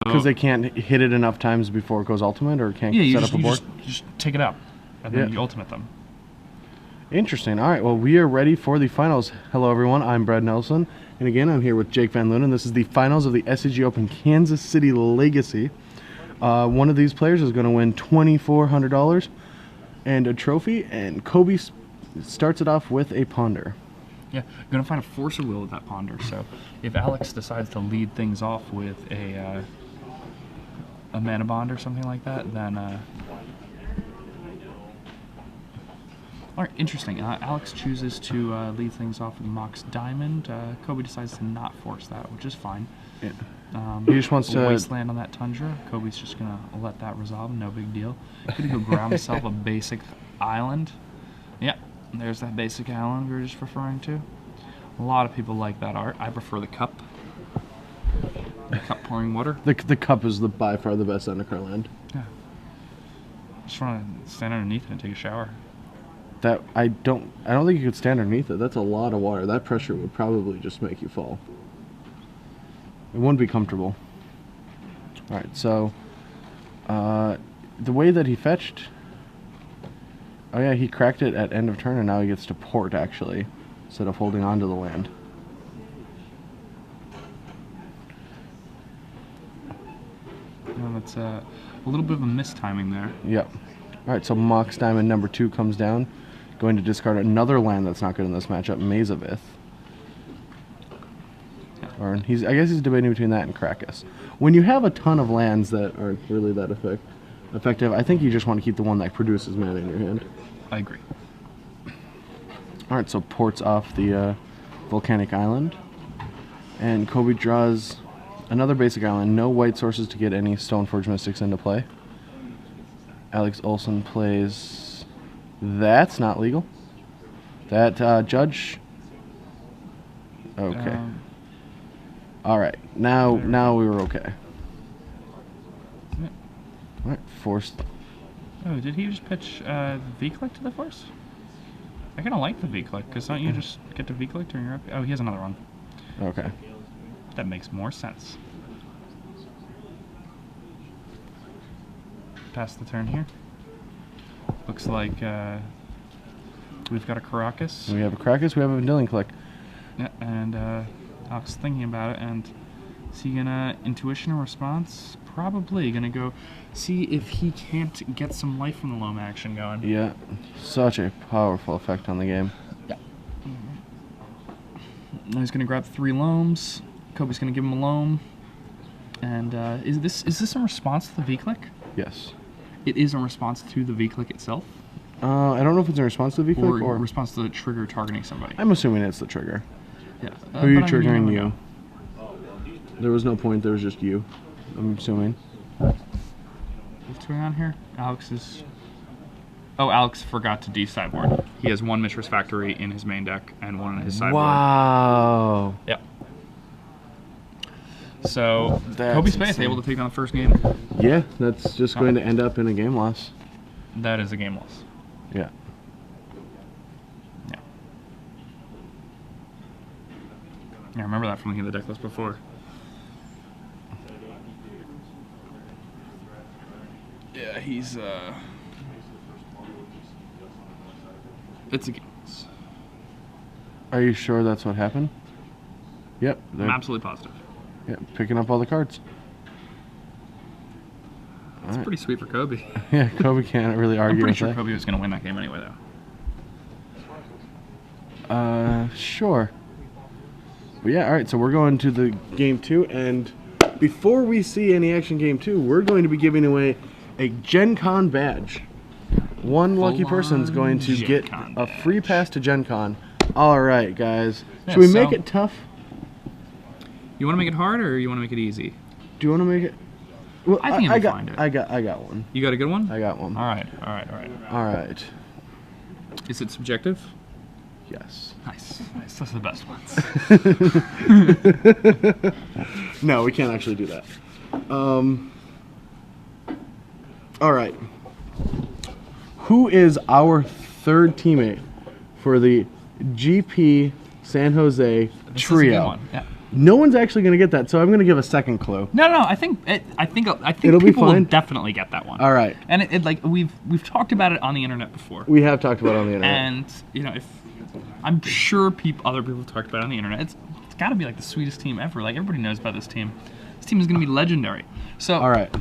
Because they can't hit it enough times before it goes ultimate, or can't set up a board? You just take it up, and then you ultimate them. Interesting. All right, well, we are ready for the finals. Hello, everyone. I'm Brad Nelson, and again, I'm here with Jake Van Loon, and this is the finals of the SCG Open Kansas City Legacy. One of these players is going to win $2,400 and a trophy, and Kobie starts it off with a ponder. Yeah, I'm going to find a force of will with that ponder. So if Alex decides to lead things off with a mana bond or something like that, then... All right, interesting. Alex chooses to lead things off with Mox Diamond. Kobie decides to not force that, which is fine. Yeah. He just wants to wasteland on that Tundra. Kobie's just gonna let that resolve, no big deal. Gonna go grab himself a basic island. Yeah, there's that basic island we were just referring to. A lot of people like that art. I prefer the cup. The cup pouring water. The cup is by far the best Zendikar land. Yeah. Just want to stand underneath it and take a shower. That I don't think you could stand underneath it. That's a lot of water. That pressure would probably just make you fall. It wouldn't be comfortable. All right, so the way that he fetched, oh yeah, he cracked it at end of turn, and now he gets to port actually, instead of holding on to the land. Well, that's a little bit of a mistiming there. Yep. All right, so Mox Diamond number 2 comes down, going to discard another land that's not good in this matchup, Mazavith. Or I guess he's debating between that and Krakus. When you have a ton of lands that aren't really that effective, I think you just want to keep the one that produces mana in your hand. I agree. All right, so ports off the volcanic island, and Kobie draws another basic island. No white sources to get any Stoneforge Mystics into play. Alex Olson plays. That's not legal. That Judge. Okay. All right, now we were okay. All right, forced. Oh, did he just pitch V-Click to the force? I kind of like the V-Click, because don't you just get to V-Click during your up? Oh, he has another one. Okay. That makes more sense. Pass the turn here. Looks like we've got a Karakas. We have a Krakus, we have a Vendilion Click. Yeah, and I was thinking about it, and is he gonna intuition a response? Probably gonna go see if he can't get some life from the loam action going. Yeah, such a powerful effect on the game. Yeah. He's gonna grab 3 loams. Kobie's gonna give him a loam. And is this in response to the V-Click? Yes. It is in response to the V-Click itself? I don't know if it's in response to the V-Click or response to the trigger targeting somebody. I'm assuming it's the trigger. Yeah. Who are you triggering? You. There was no point. There was just you. I'm assuming. What's going on here? Alex is. Oh, Alex forgot to de-sideboard. He has 1 Mishra's Factory in his main deck and 1 in his sideboard. Wow. Yep. So Kobie Spaeth able to take down the first game. Yeah, that's just going to end up in a game loss. That is a game loss. Yeah. I remember that from looking at the deck list before. Yeah, he's it's a game. Are you sure that's what happened? Yep. I'm absolutely positive. Yeah, picking up all the cards. That's pretty sweet for Kobie. Yeah, Kobie can't really argue with that. I'm pretty sure Kobie was going to win that game anyway, though. Sure. But yeah, all right, so we're going to the game 2, and before we see any action game 2, we're going to be giving away a Gen Con badge. One lucky person's going to get a free pass to Gen Con. All right, guys. Yeah, should we make it tough? You want to make it hard, or you want to make it easy? Do you want to make it? Well, I think I got one. You got a good one? I got one. All right. All right. Is it subjective? Yes. Nice. Those are the best ones. No, we can't actually do that. All right. Who is our 3rd teammate for the GP San Jose trio? Yeah. No one's actually going to get that, so I'm going to give a second clue. No. I think It'll be people will fine. definitely get that one. All right. And it like we've talked about it on the internet before. We have talked about it on the internet. And if I'm sure other people have talked about it on the internet. It's got to be like the sweetest team ever. Like everybody knows about this team. This team is going to be legendary. So All right.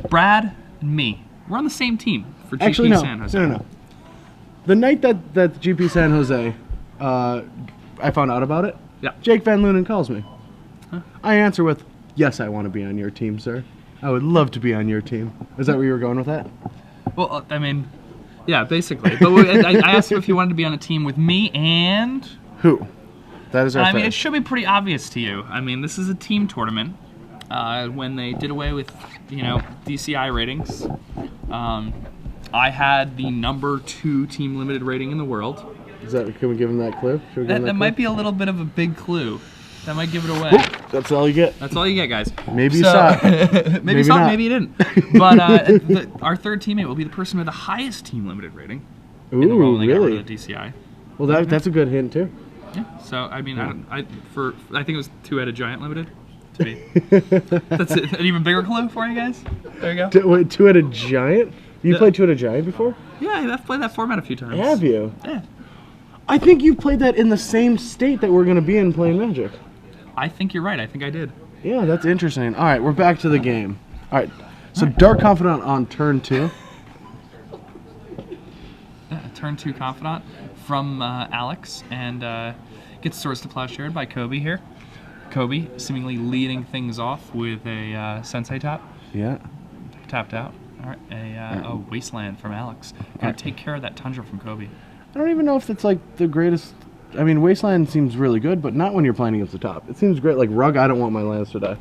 Brad and me, we're on the same team for GP Actually, no. San Jose. No. The night that GP San Jose, I found out about it. Yeah. Jake Van Lunen calls me. Huh? I answer with, "Yes, I want to be on your team, sir. I would love to be on your team." Is that where you were going with that? Well, I mean, yeah, basically. But I asked him if he wanted to be on a team with me and. Who? That is our I mean, third. it should be pretty obvious to you. I mean, this is a team tournament. When they did away with, DCI ratings, I had the #2 team limited rating in the world. Can we give him that clue? Should we give him That clue? might be a little bit of a big clue. That might give it away. Oop, that's all you get. That's all you get, guys. Maybe you saw it. Maybe you saw it, not. maybe you didn't. But our third teammate will be the person with the highest team limited rating in the world Ooh, when they got rid really? of the DCI. Well, that's a good hint too. Yeah. So I mean, I think it was 2-headed giant limited. To me, that's it. An even bigger clue for you guys. There you go. Wait, two-headed giant? You played two-headed giant before? Yeah, I've played that format a few times. Have you? Yeah. I think you played that in the same state that we're going to be in playing Magic. I think you're right. I think I did. Yeah, that's interesting. All right, we're back to the game. All right, so Dark Confidant on turn 2. Turn 2 Confidant from Alex, and gets Swords to Plowshare by Kobie here. Kobie seemingly leading things off with a Sensei tap. Yeah. Tapped out. All right, a Wasteland from Alex. Gonna take care of that Tundra from Kobie. I don't even know if it's like the greatest. I mean, Wasteland seems really good, but not when you're playing against the top. It seems great. Like Rug, I don't want my lands to die.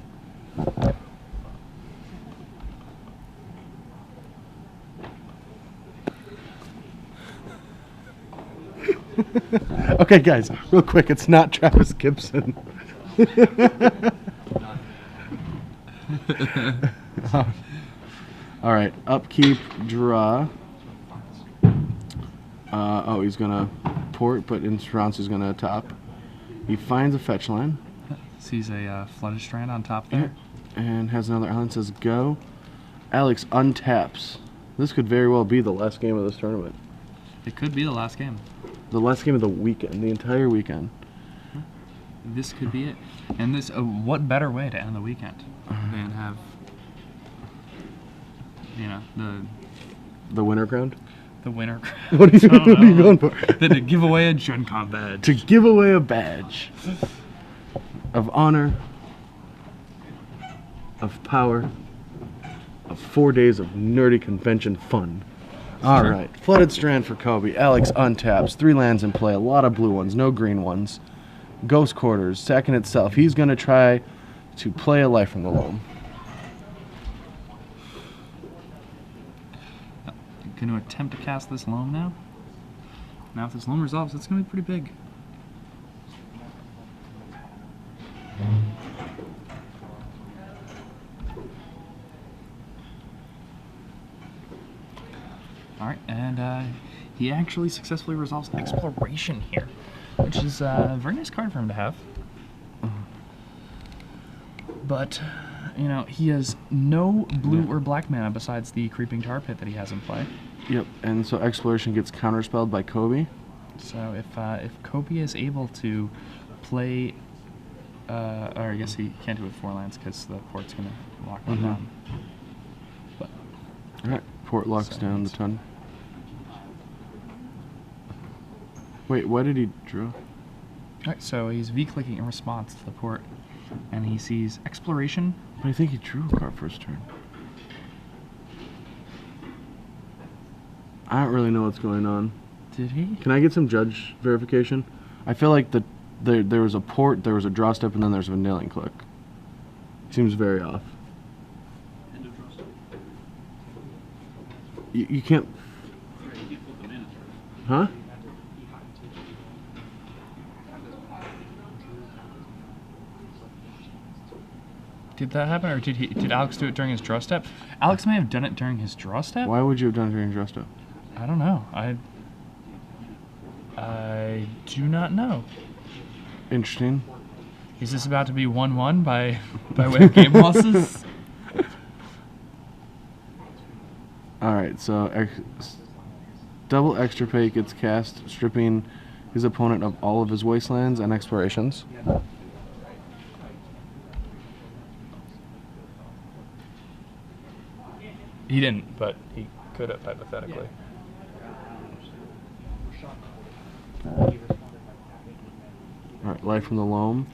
Okay, guys, real quick. It's not Travis Gibson. All right, upkeep, draw. He's gonna port, but Insurance is gonna top. He finds a fetch line. Sees a Flooded Strand on top there. And has another island, says go. Alex untaps. This could very well be the last game of this tournament. It could be the last game. The last game of the weekend, the entire weekend. This could be it. And this, what better way to end the weekend than have, The winner crowned? the winner. What are you going for? Than to give away a Gen Con badge. To give away a badge of honor, of power, of 4 days of nerdy convention fun. All right, Flooded Strand for Kobie. Alex untaps. 3 lands in play. A lot of blue ones, no green ones. Ghost Quarters, second itself. He's going to try to play a Life from the Loam. Going to attempt to cast this loam now. Now if this loam resolves, it's going to be pretty big. Alright, and he actually successfully resolves Exploration here, which is a very nice card for him to have. But, he has no blue or black mana besides the Creeping Tar Pit that he has in play. Yep, and so Exploration gets counterspelled by Kobie. So if Kobie is able to play, or I guess he can't do it with 4 lands because the port's going to lock him down. But All right, port locks down the ton. Wait, why did he draw? Alright, so he's V-clicking in response to the port, and he sees Exploration. But I think he drew a card first turn. I don't really know what's going on. Did he? Can I get some judge verification? I feel like there was a port, there was a draw step, and then there's a nailing click. Seems very off. End of draw step. You can't... Right, you can't put them in. Huh? Did that happen, or did Alex do it during his draw step? Alex may have done it during his draw step? Why would you have done it during draw step? I don't know. I do not know. Interesting. Is this about to be 1-1 by way of game losses? Alright, so double extirpate gets cast, stripping his opponent of all of his wastelands and explorations. He didn't, but he could have, hypothetically. Alright, Life from the Loam.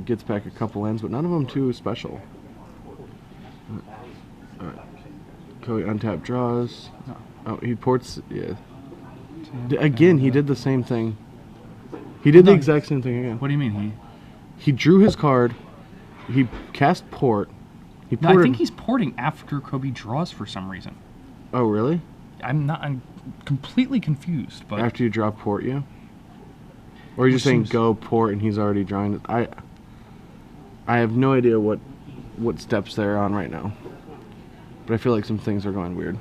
Gets back a couple lands, but none of them too special. Alright. Kobie untap draws. Oh, he ports. Yeah. Again, he did the same thing. He did the exact same thing again. What do you mean He drew his card. He cast port. He No, I ported. think he's porting after Kobie draws for some reason. Oh, really? I'm completely confused, but After you draw port, you? Or are you just saying go port and he's already drawing it? I have no idea what steps they're on right now. But I feel like some things are going weird.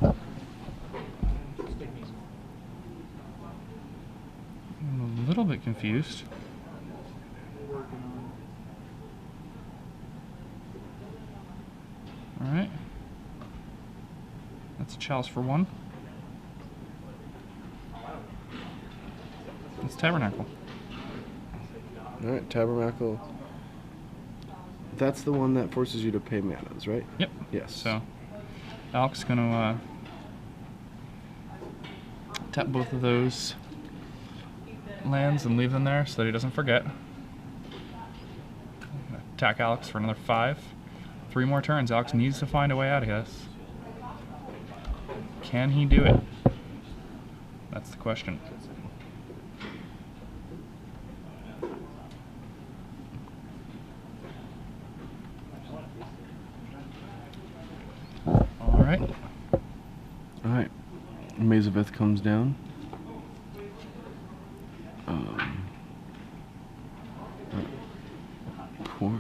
I'm a little bit confused. Alright. That's a chalice for 1. It's Tabernacle. Alright, Tabernacle. That's the one that forces you to pay manas, right? Yep. Yes. So, Alec's gonna tap both of those lands and leave them there so that he doesn't forget. Attack Alex for another 5. 3 more turns. Alex needs to find a way out of this. Can he do it? That's the question. Alright. Alright. Maze of Ith comes down. Port.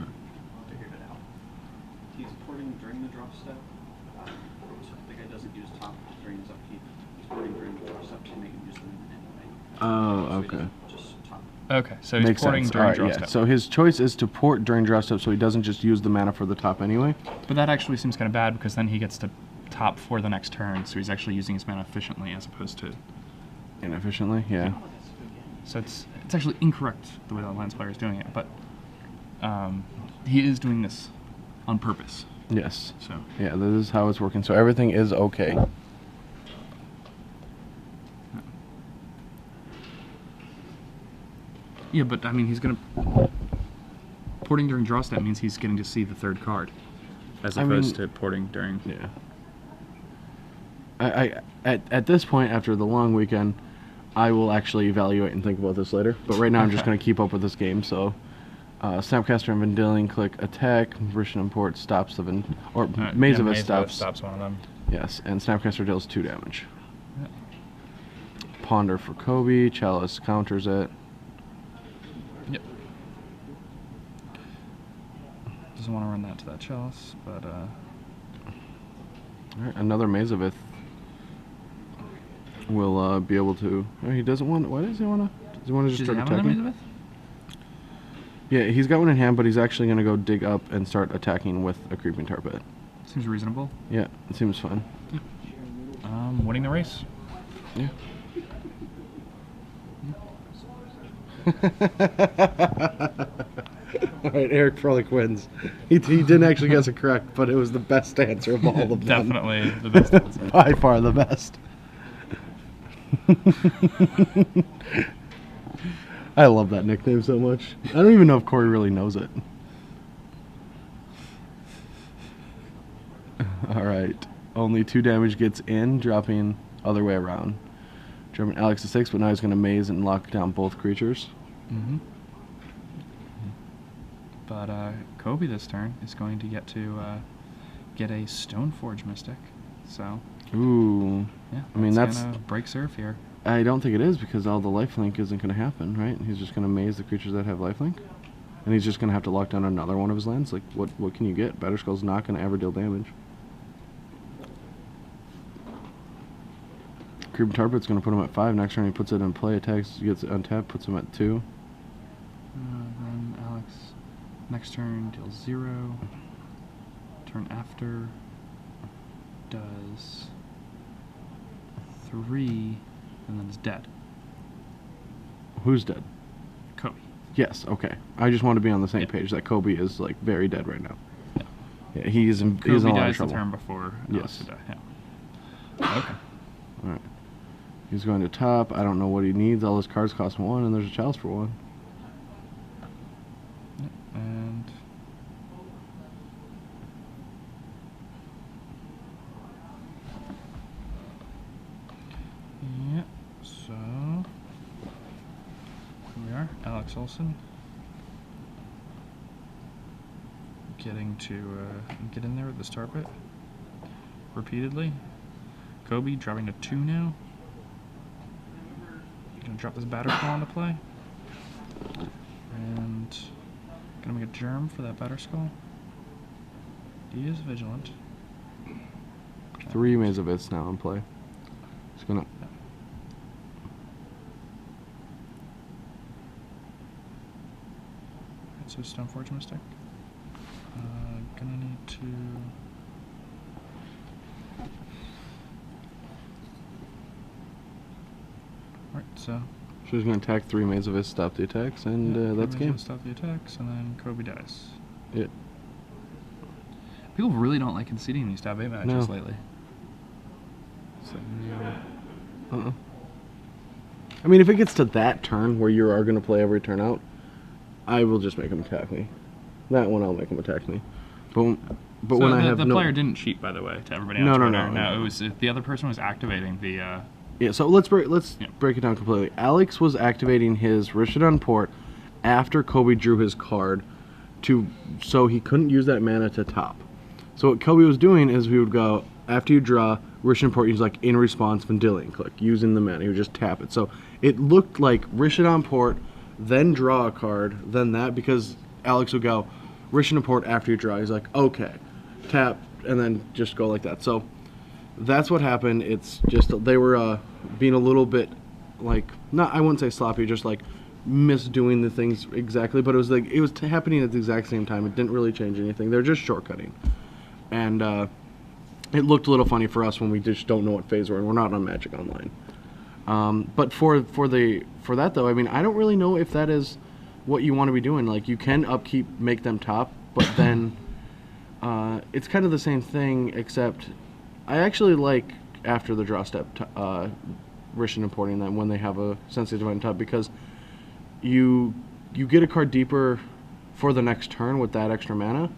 He's porting during the drop step. So the guy doesn't use top during his upkeep. He's porting during the drop step to make him use them anyway. Oh, So he okay. doesn't just top. Okay, so he's Makes porting sense. during Alright, draw yeah. step. So his choice is to port during draw step so he doesn't just use the mana for the top anyway. But that actually seems kind of bad because then he gets to top for the next turn, so he's actually using his mana efficiently as opposed to... Inefficiently, yeah. So it's actually incorrect the way that Lance player is doing it, but he is doing this on purpose. Yes. So Yeah, this is how it's working. So everything is okay. yeah, but I mean he's gonna porting during draw step means he's getting to see the third card, as opposed to porting during. Yeah. At this point, after the long weekend, I will actually evaluate and think about this later. But right now, I'm just Okay. going to keep up with this game. So, Snapcaster and Vendilion click attack. Version import stops the Maze of Ith stops. one of them. Yes, and Snapcaster deals 2 damage. Yeah. Ponder for Kobie. Chalice counters it. Yep. Doesn't want to run that to that chalice, but All right, another Maze of Ith will be able to. Oh, he doesn't want. Why does he want to? Does he want to just does he start have another attacking? Elizabeth? Yeah, he's got one in hand, but he's actually going to go dig up and start attacking with a Creeping Tar Pit. Seems reasonable. Yeah, it seems fun. Winning the race. Yeah. All right, Eric Froelich wins. He didn't actually guess it correct, but it was the best answer of all of them. Definitely the best answer. By far the best. I love that nickname so much. I don't even know if Corey really knows it. Alright. Only 2 damage gets in, dropping other way around. Dropping Alex to 6, but now he's going to maze and lock down both creatures. Mm-hmm. But Kobie this turn is going to get get a Stoneforge Mystic. So Ooh. yeah, I mean, that's gonna break serve here. I don't think it is because all the lifelink isn't going to happen, right? He's just going to maze the creatures that have lifelink. And he's just going to have to lock down another one of his lands. Like, what can you get? Batterskull's not going to ever deal damage. Creeping Tar Pit's going to put him at 5. Next turn he puts it in play, attacks, gets it untapped, puts him at 2. Next turn deals 0. Turn after does 3, and then is dead. Who's dead? Kobie. Yes, okay. I just want to be on the same Yeah. page that Kobie is like very dead right now. Yeah. Yeah, he's in a Kobie lot of dies the trouble. turn before Alex Yes. would die. Yeah. Okay. All right. He's going to top. I don't know what he needs. All his cards cost 1, and there's a chalice for 1. Yep, and yeah, so here we are, Alex Olson getting to get in there with this tar pit repeatedly. Kobie dropping to 2 now. Gonna drop this batter skull into play. And gonna make a germ for that batter skull. He is vigilant. Okay. 3 Maze of Its now in play. He's gonna. Alright, so Stone Forge Mystic. Gonna need to. Alright, so. She's gonna attack 3 Maze of Its, stop the attacks, and that's Kobie's game. gonna stop the attacks, and then Kobie dies. Yeah. People really don't like conceding these top 8 matches No. lately. So, I mean, if it gets to that turn where you are gonna play every turn out, I will just make him attack me. That one I'll make him attack me. But so when I have the no. player didn't cheat, by the way, to everybody on No, no, Twitter. no. It was the other person was activating the. Yeah, so let's break Yeah. it down completely. Alex was activating his Rishadan Port after Kobie drew his card so he couldn't use that mana to top. So what Kobie was doing is we would go after you draw Rishadan Port, he's like in response Vendilion click using the mana. He would just tap it. So it looked like Rishadan Port, then draw a card, then that because Alex would go Rishadan Port after you draw. He's like okay, tap and then just go like that. So that's what happened. It's just they were being a little bit like I wouldn't say sloppy, just like misdoing the things exactly. But it was like it was happening at the exact same time. It didn't really change anything. They're just shortcutting, and it looked a little funny for us when we just don't know what phase we're in. We're not on Magic Online. But for that though, I mean, I don't really know if that is what you want to be doing. Like you can upkeep, make them top, but then it's kind of the same thing except. I actually like after the draw step Rishadan importing them when they have a Sensitive Divine top because you get a card deeper for the next turn with that extra mana,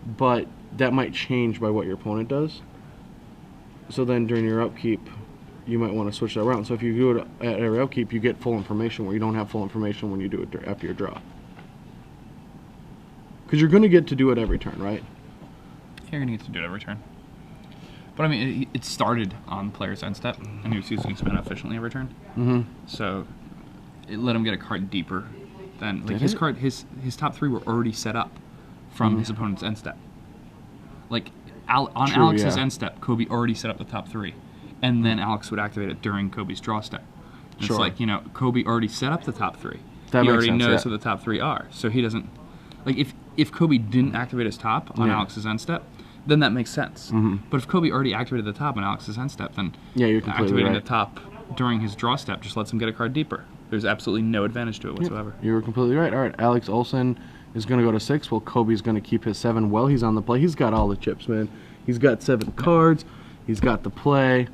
but that might change by what your opponent does. So then during your upkeep, you might want to switch that around. So if you do it at every upkeep, you get full information where you don't have full information when you do it after your draw. Because you're going to get to do it every turn, right? You're gonna get to do it every turn. But I mean, it started on player's end step, and he was using his mana efficiently every turn. Mm-hmm. So it let him get a card deeper than like Did his it? card. His top 3 were already set up from his opponent's end step. Like on True, Alex's yeah. end step, Kobie already set up the top 3, and then Alex would activate it during Kobie's draw step. It's Sure. like Kobie already set up the top 3. That he makes already sense, knows yeah. what the top 3 are, so he doesn't like if Kobie didn't activate his top on Yeah. Alex's end step, then that makes sense. Mhm. But if Kobie already activated the top on Alex's end step, then Yeah, you're completely activating right. the top during his draw step just lets him get a card deeper. There's absolutely no advantage to it whatsoever. You were completely right. All right, Alex Olson is going to go to 6. Well, Kobie's going to keep his 7. Well, he's on the play. He's got all the chips, man. He's got 7 cards. He's got the play.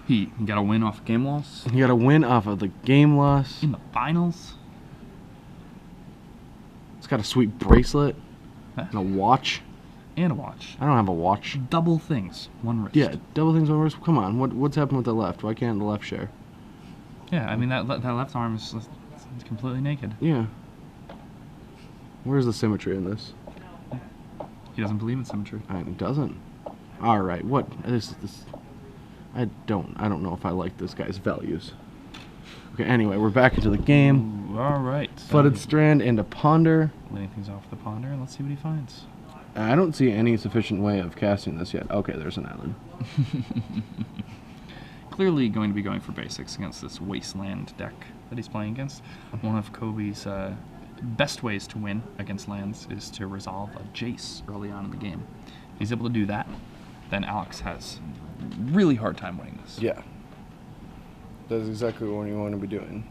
He got a win off game loss He got a win off of the game loss. in the finals. He's got a sweet bracelet Huh. and a watch. And a watch. I don't have a watch. Double things, one wrist. Yeah, double things on wrist. Come on, what's happened with the left? Why can't the left share? Yeah, I mean that left arm is completely naked. Yeah. Where's the symmetry in this? He doesn't believe in symmetry. It doesn't. All right, what? This. I don't know if I like this guy's values. Okay, anyway, we're back into the game. Ooh, all right. So Flooded Strand into Ponder. laying things off the ponder, and let's see what he finds. I don't see any sufficient way of casting this yet. Okay, there's an island. Clearly going to be going for basics against this wasteland deck that he's playing against. One of Kobie's best ways to win against lands is to resolve a Jace early on in the game. If he's able to do that, then Alex has really hard time winning this. Yeah. That's exactly what you want to be doing.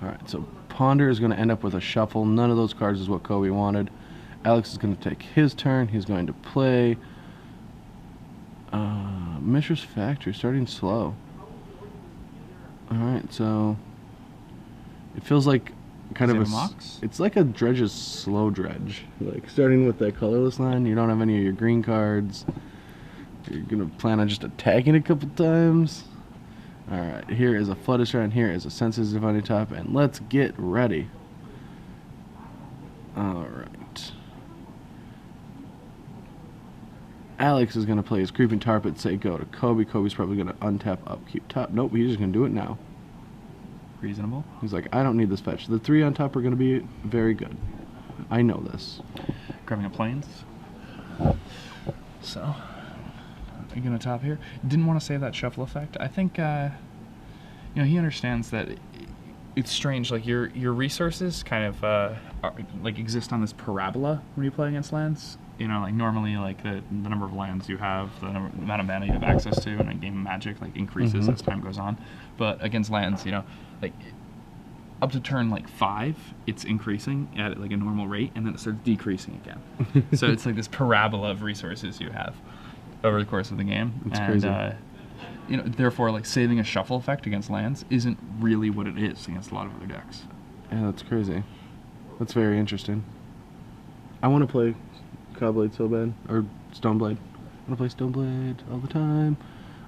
Alright, so Ponder is going to end up with a shuffle. None of those cards is what Kobie wanted. Alex is going to take his turn. He's going to play Mishra's Factory, starting slow. Alright, so it feels like kind of it's like a Dredge's slow Dredge. Like starting with that colorless line, you don't have any of your green cards. You're going to plan on just attacking a couple times. Alright, here is a Flooded Shrine, here is a Senses Divine top, and let's get ready. Alright. Alex is going to play his Creeping Tarpet, say go to Kobie. Kobie's probably going to untap, upkeep, top. Nope, he's just going to do it now. Reasonable. He's like, I don't need this fetch. The 3 on top are going to be very good. I know this. Grabbing a Plains. So, I'm going to top here. Didn't want to save that shuffle effect. I think, he understands that it's strange. Like, your resources kind of, exist on this parabola when you play against lands. Like normally, like the number of lands you have, the amount of mana you have access to in a game of Magic, like increases as time goes on. But against lands, like up to turn 5, it's increasing at like a normal rate, and then it starts decreasing again. So it's like this parabola of resources you have over the course of the game. It's crazy. Therefore, like saving a shuffle effect against lands isn't really what it is against a lot of other decks. Yeah, that's crazy. That's very interesting. I want to play Cobblade so bad, or Stoneblade. I want to play Stoneblade all the time.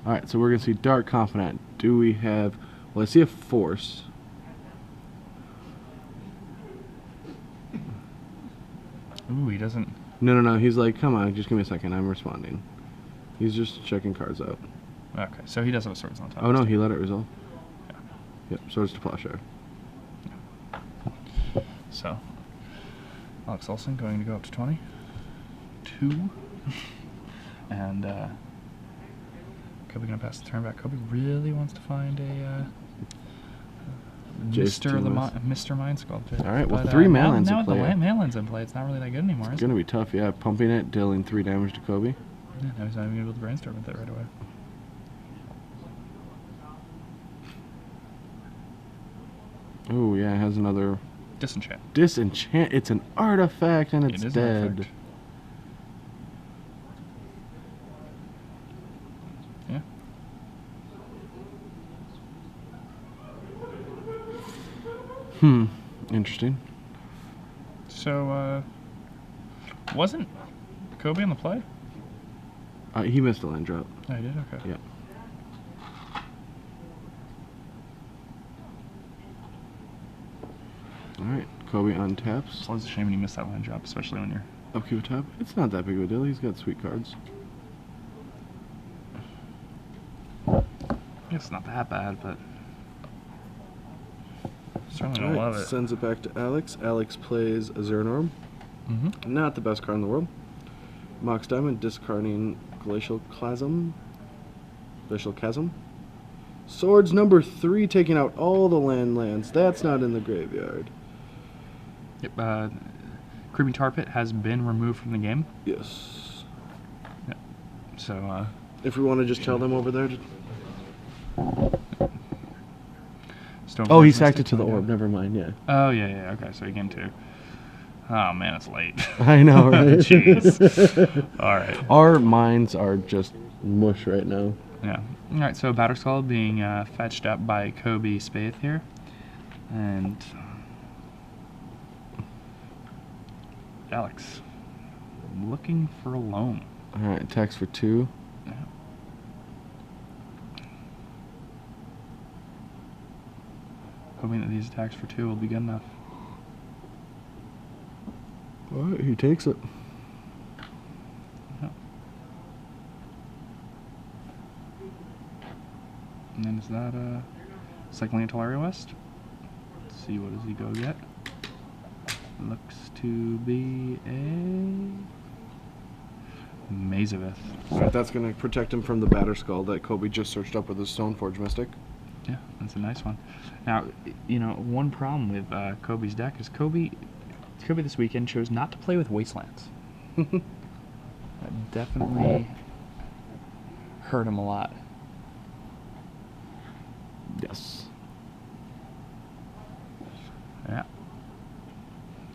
Alright, so we're going to see Dark Confidant. Do we have... Well, I see a Force. Ooh, he doesn't... No. He's like, come on, just give me a second. I'm responding. He's just checking cards out. Okay, so he does have Swords on top. Oh, no, he let it resolve. Yeah. Yep, Swords to Plowshare. Yeah. So, Alex Olson going to go up to 20. 2. And, Kobie gonna pass the turn back. Kobie really wants to find a Mr. Mind Sculptor. Alright, well, 3 Manlands in play. Now with the Manlands in play, it's not really that good anymore, It's gonna be tough, yeah. Pumping it, dealing 3 damage to Kobie. Yeah, now he's not even gonna be able to brainstorm with it right away. Oh, yeah, it has another... Disenchant. Disenchant. It's an artifact, and it's It is dead. an artifact. Yeah. Interesting. So, wasn't Kobie on the play? He missed a land drop. Oh, he did? Okay. Yeah. Alright, Kobie untaps. It's always a shame when you miss that land drop, especially when you're... Upkeep top. It's not that big of a deal. He's got sweet cards. It's not that bad, but... Certainly don't love it. Sends it back to Alex. Alex plays Azernorm. Not the best card in the world. Mox Diamond, discarding Glacial Chasm. Swords number 3, taking out all the lands. That's not in the graveyard. Yep, Creeping Tarpet has been removed from the game. Yes. Yep. So, if we want to just tell them over there to... Oh, he sacked it to the orb. Never mind, yeah. Oh, yeah, okay, so you game 2. Oh, man, it's late. I know, right? Jeez. Alright. Our minds are just mush right now. Yeah. Alright, so Batterskull being fetched up by Kobie Spaeth here. And... Alex. Looking for a loam. Alright, attacks for 2. Yeah. Hoping that these attacks for 2 will be good enough. Alright, he takes it. Yep. And then is that cycling into Talaria West? Let's see, what does he go get? Looks to be a Mazavith. Alright, that's going to protect him from the Batterskull that Kobie just searched up with his Stoneforge Mystic. Yeah, that's a nice one. Now, you know, one problem with Kobie's deck is Kobie this weekend chose not to play with Wastelands. That definitely hurt him a lot. Yes. Yeah.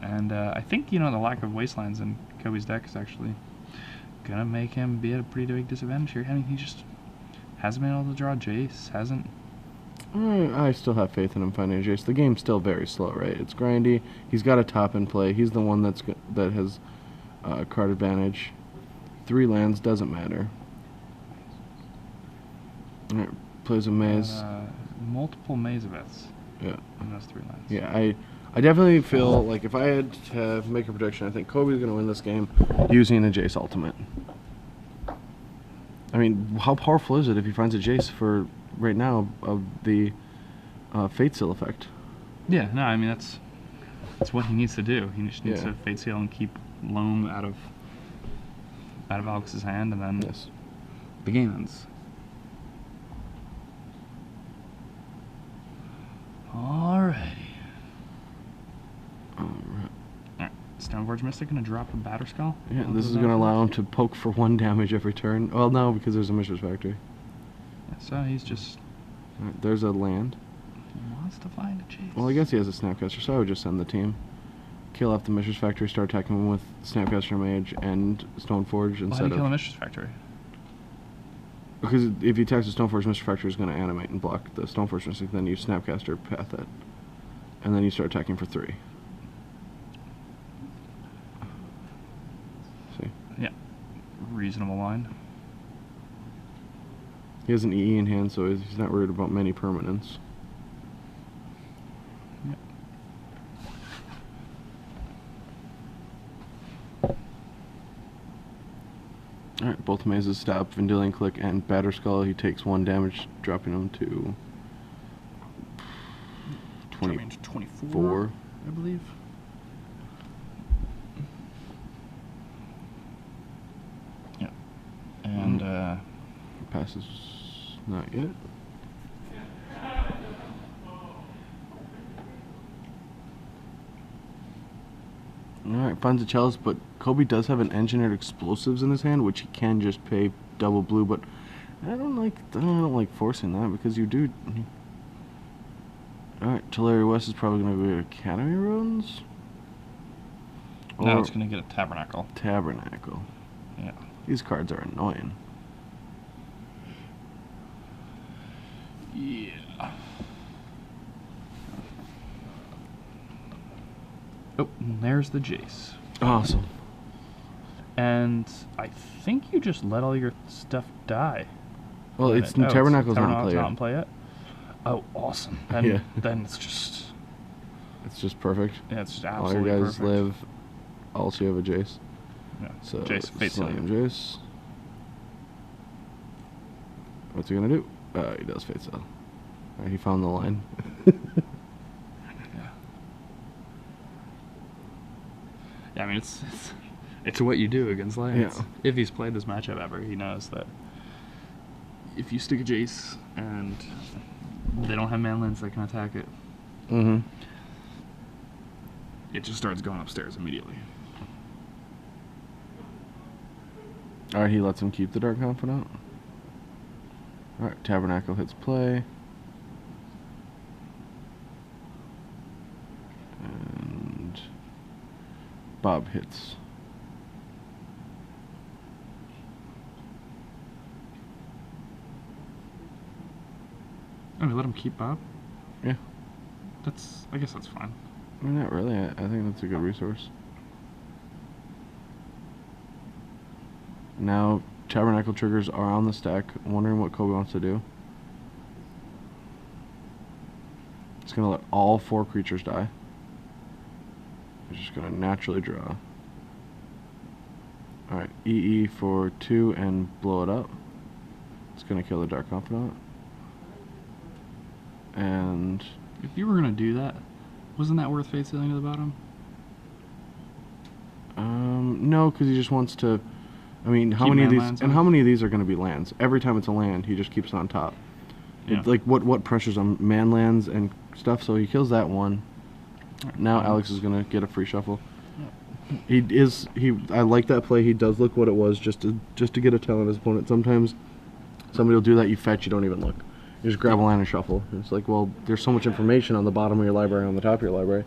And I think, you know, the lack of Wastelands in Kobie's deck is actually going to make him be at a pretty big disadvantage here. I mean, he just hasn't been able to draw Jace, hasn't... I still have faith in him finding Jace. The game's still very slow, right? It's grindy. He's got a top in play. He's the one that has card advantage. 3 lands, doesn't matter. All right, plays a maze. Multiple maze events. Yeah. In those 3 lands. Yeah, I definitely feel like if I had to make a prediction, I think Kobie's going to win this game using a Jace ultimate. I mean, how powerful is it if he finds a Jace for right now of the Fate Seal effect? Yeah, no, I mean that's what he needs to do. He just needs Yeah. to Fate Seal and keep Loam out of Alex's hand, and then Yes. the game ends. Alrighty. Alright. Stoneforge Mystic gonna drop a Batterskull? Yeah, this is going to allow him to poke for 1 damage every turn. Well, no, because there's a Mishra's Factory. Yeah, so he's just All right, there's a land. he wants to find a Jace. Well, I guess he has a Snapcaster, so I would just send the team. Kill off the Mishra's Factory, start attacking him with Snapcaster Mage and Stoneforge Well, how do instead you kill the of... Mistress Factory? Because if he attacks the Stoneforge, Mishra's Factory is going to animate and block the Stoneforge Mystic, then you Snapcaster Path it. And then you start attacking for 3. See? Yeah. Reasonable line. He has an EE in hand, so he's not worried about many permanents. Yep. Alright, both mazes stop. Vendilion Click and Batterskull. He takes 1 damage, dropping him to... Dropping to 24, 4. I believe. Yeah. And, Passes... not yet. Alright, finds a chalice, but Kobie does have an engineered explosives in his hand, which he can just pay double blue, but I don't like forcing that because you do. Alright, Tulare West is probably gonna be Academy Ruins? now it's gonna get a Tabernacle. Tabernacle. Yeah. These cards are annoying. Yeah. Oh, and there's the Jace. Awesome. And I think you just let all your stuff die. Well, Wait a it's minute. Oh, Tabernacle's not in Tabernacle's play not yet. in play yet. Oh, awesome. Then, Yeah. then it's just It's just perfect. yeah, it's just All absolutely your guys perfect. live. Also, you have a Jace. Yeah. So Jace, Fate Seal. slam Jace. What's he gonna do? He does Fate Seal. Alright, he found the line. Yeah. Yeah, I mean it's what you do against lands. Yeah. If he's played this matchup ever, he knows that if you stick a Jace and they don't have man lands that can attack it, Mm-hmm. it just starts going upstairs immediately. Alright, he lets him keep the Dark Confidant. Alright, Tabernacle hits play. And Bob hits. Oh, we let him keep Bob? Yeah. I guess that's fine. I mean, not really. I think that's a good resource. Now, Tabernacle triggers are on the stack. I'm wondering what Kobie wants to do. He's going to let all 4 creatures die. He's just going to naturally draw. Alright, EE for 2 and blow it up. It's going to kill the Dark Confidant. And... If you were gonna do that, wasn't that worth Fate Sealing to the bottom? no, because he just wants to... I mean, how Keep many of man these... lands And on? how many of these are going to be lands? Every time it's a land, he just keeps it on top. Yeah. Like what pressures on man lands and stuff. So he kills that one. Now Alex is gonna get a free shuffle. I like that play. He does look what it was just to get a tell on his opponent. Sometimes somebody will do that. You fetch. You don't even look. You just grab a land and shuffle. It's like, well, there's so much information on the bottom of your library and on the top of your library.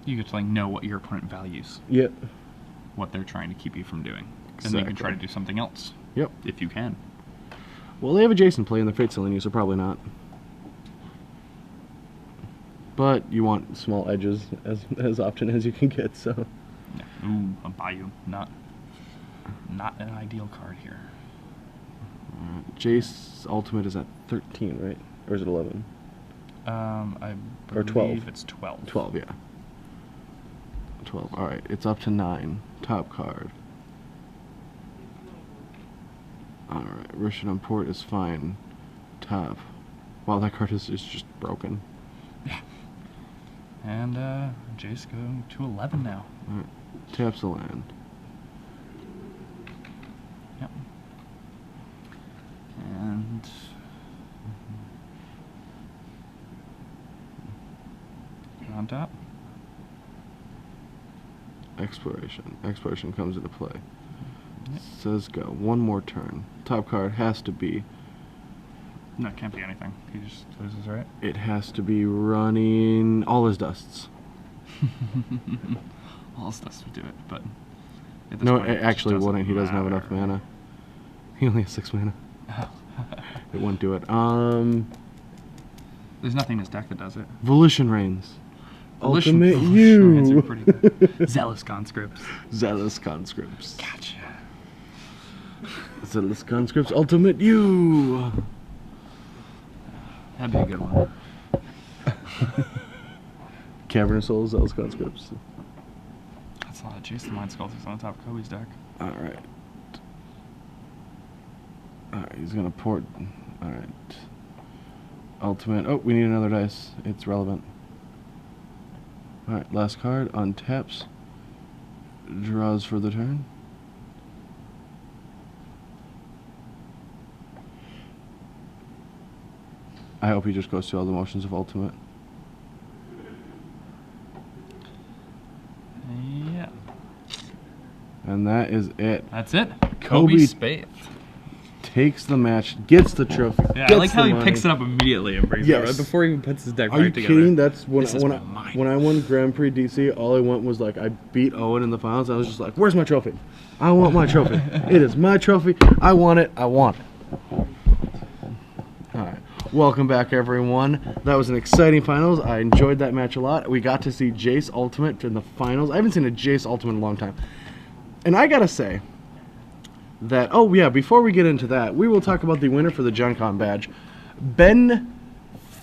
You get to like know what your opponent values. Yeah. What they're trying to keep you from doing. Exactly. And then you can try to do something else. Yep. If you can. Well, they have a Jason play in the Fate Sealing you, so probably not. But you want small edges as often as you can get, so. Yeah. Ooh, a Bayou. Not an ideal card here. Jace's ultimate is at 13, right? Or is it 11? I Or 12. believe it's 12. 12, yeah. 12. Alright, it's up to 9. Top card. Alright, Russian Import is fine. Top. Wow, that card is just broken. Yeah. And Jace going to 11 now. Alright, taps the land. Yep. And on top. Exploration. Exploration comes into play. Yep. Says go. One more turn. Top card has to be. No, it can't be anything. He just loses, right? It has to be running all his dusts. All his dusts would do it, but at this No, point, it actually just wouldn't. He doesn't have enough matter. mana. He only has 6 mana. It wouldn't do it. There's nothing in his deck that does it. Volition Reigns. Volition Ultimate Reigns are you. pretty good. Zealous Conscripts. Zealous Conscripts. Gotcha. Zealous Conscripts. Ultimate you. That'd be a good one. Cavern of Souls. Zealous Conscripts. That's a lot of Jason Mind Sculptors on the top of Kobie's deck. All right. All right. He's gonna port. All right. Ultimate. Oh, we need another dice. It's relevant. Alright, last card. Untaps. Draws for the turn. I hope he just goes through all the motions of Ultimate. Yeah. And that is it. That's it. Kobie Kobie Spaeth. Takes the match, gets the trophy. Yeah, I gets like how the he money. picks it up immediately and brings Yes. it right before he even puts his deck Are you back together. kidding? That's when This is mine. when I won Grand Prix DC, all I want was like I beat Owen in the finals. I was just like, "Where's my trophy? I want my trophy. It is my trophy. I want it. I want it." All right, welcome back, everyone. That was an exciting finals. I enjoyed that match a lot. We got to see Jace Ultimate in the finals. I haven't seen a Jace Ultimate in a long time, and I gotta say that, oh yeah, before we get into that, we will talk about the winner for the Gen Con badge, Ben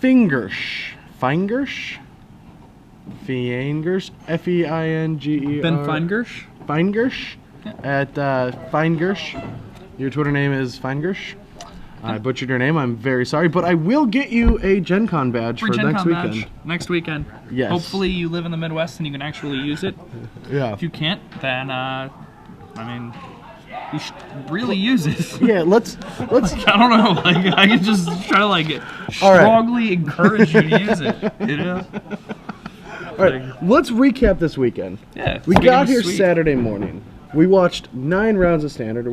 Fingersh. Feingersh? Feingersh? F-E-I-N-G-E-R. Ben Feingersh? Feingersh? Yeah. At Feingersh. Your Twitter name is Feingersh. I butchered your name. I'm very sorry, but I will get you a Gen Con badge Free for Gen next Con weekend. badge next weekend. Yes. Hopefully you live in the Midwest and you can actually use it. Yeah. If you can't, then I mean, you should really use it. Yeah, let's I don't know. Like I can just try to like strongly encourage you to use it. You know. All right, let's recap this weekend. Yeah. We this got weekend here was sweet. Saturday morning. We watched 9 rounds of Standard.